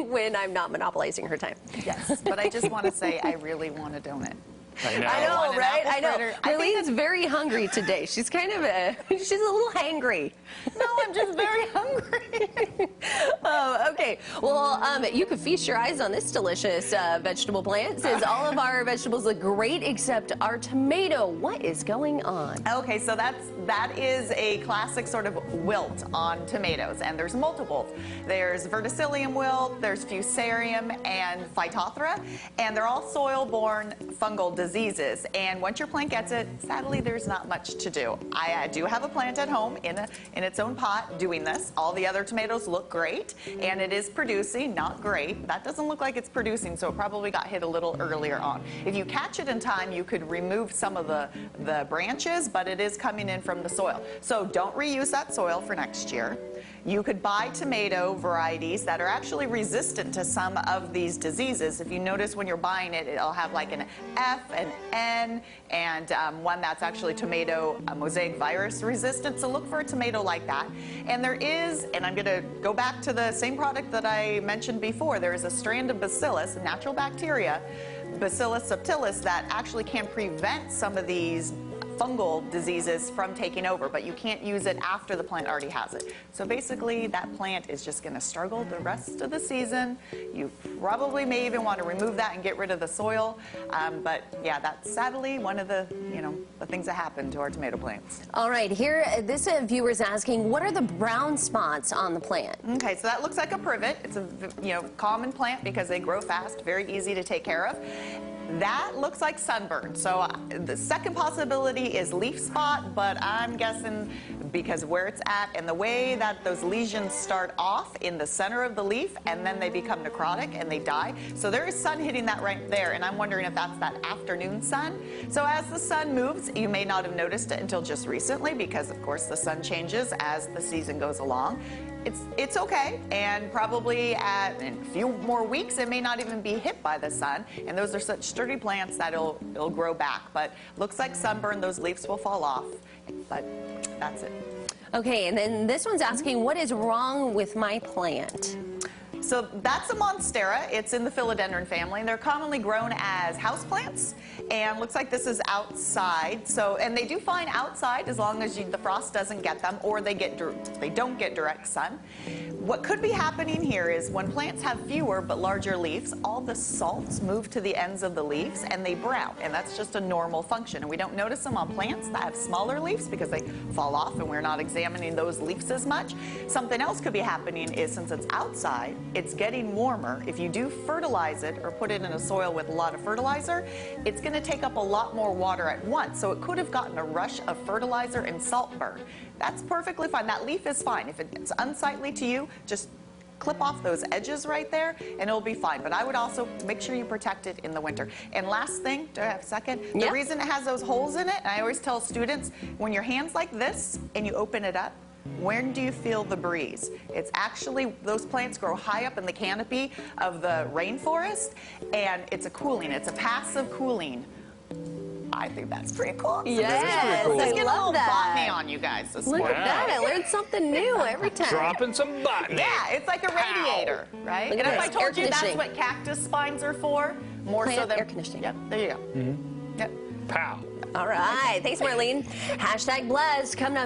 when I'm not monopolizing her time. Yes, but I just want to say I really want a donut. I know, right? I know. Marlene's very hungry today. She's kind of she's a little hangry. No, I'm just very hungry. Okay, well, you could feast your eyes on this delicious vegetable plant. It says all of our vegetables look great except our tomato. What is going on? Okay, so that is a classic sort of wilt on tomatoes, and there's multiple. There's verticillium wilt, there's fusarium, and phytophthora, and they're all soil-borne fungal diseases. And once your plant gets it, sadly, there's not much to do. I do have a plant at home in its own pot doing this. All the other tomatoes look great, and it is producing, not great. That doesn't look like it's producing, so it probably got hit a little earlier on. If you catch it in time, you could remove some of the branches, but it is coming in from the soil. So don't reuse that soil for next year. You could buy tomato varieties that are actually resistant to some of these diseases. If you notice when you're buying it, it'll have like an F, an N, and one that's actually tomato mosaic virus resistant. So look for a tomato like that. And there is, and I'm going to go back to the same product that I mentioned before, there is a strand of bacillus, a natural bacteria, Bacillus subtilis, that actually can prevent some of these fungal diseases from taking over, but you can't use it after the plant already has it. So basically that plant is just going to struggle the rest of the season. You probably may even want to remove that and get rid of the soil, but yeah, that's sadly one of the the things that happen to our tomato plants. All right, here this viewer is asking, what are the brown spots on the plant? Okay, so that looks like a privet. It's a common plant because they grow fast, very easy to take care of. That looks like sunburn. So the second possibility is leaf spot, but I'm guessing because where it's at and the way that those lesions start off in the center of the leaf and then they become necrotic and they die. So there is sun hitting that right there, and I'm wondering if that's that afternoon sun. So as the sun moves, you may not have noticed it until just recently because of course the sun changes as the season goes along. It's okay, and probably in a few more weeks it may not even be hit by the sun, and those are such sturdy plants that it'll grow back. But looks like sunburn, those leaves will fall off, but that's it. Okay, and then this one's asking, what is wrong with my plant? So that's a monstera. It's in the Philodendron family, and they're commonly grown as houseplants. And looks like this is outside. So, and they do fine outside as long as the frost doesn't get them, or they don't get direct sun. What could be happening here is when plants have fewer but larger leaves, all the salts move to the ends of the leaves and they brown, and that's just a normal function. And we don't notice them on plants that have smaller leaves because they fall off, and we're not examining those leaves as much. Something else could be happening is since it's outside, it's getting warmer. If you do fertilize it or put it in a soil with a lot of fertilizer, it's going to take up a lot more water at once. So it could have gotten a rush of fertilizer and salt burn. That's perfectly fine. That leaf is fine. If it's unsightly to you, just clip off those edges right there and it'll be fine. But I would also make sure you protect it in the winter. And last thing, do I have a second? Yeah. The reason it has those holes in it, and I always tell students, when your hand's like this and you open it up, when do you feel the breeze? It's actually, those plants grow high up in the canopy of the rainforest, and it's a cooling, it's a passive cooling. I think that's pretty cool. Yes, Let's get a little that. botany on you guys this Look morning. at that, I learned something new every time. Dropping some botany. Yeah, it's like a radiator, right? Look And at if I this, told air you that's conditioning. what cactus spines are for, more Plant so than air conditioning. Yep, there you go. Yep. Pow. All right, thanks Marlene. Hashtag blessed coming up.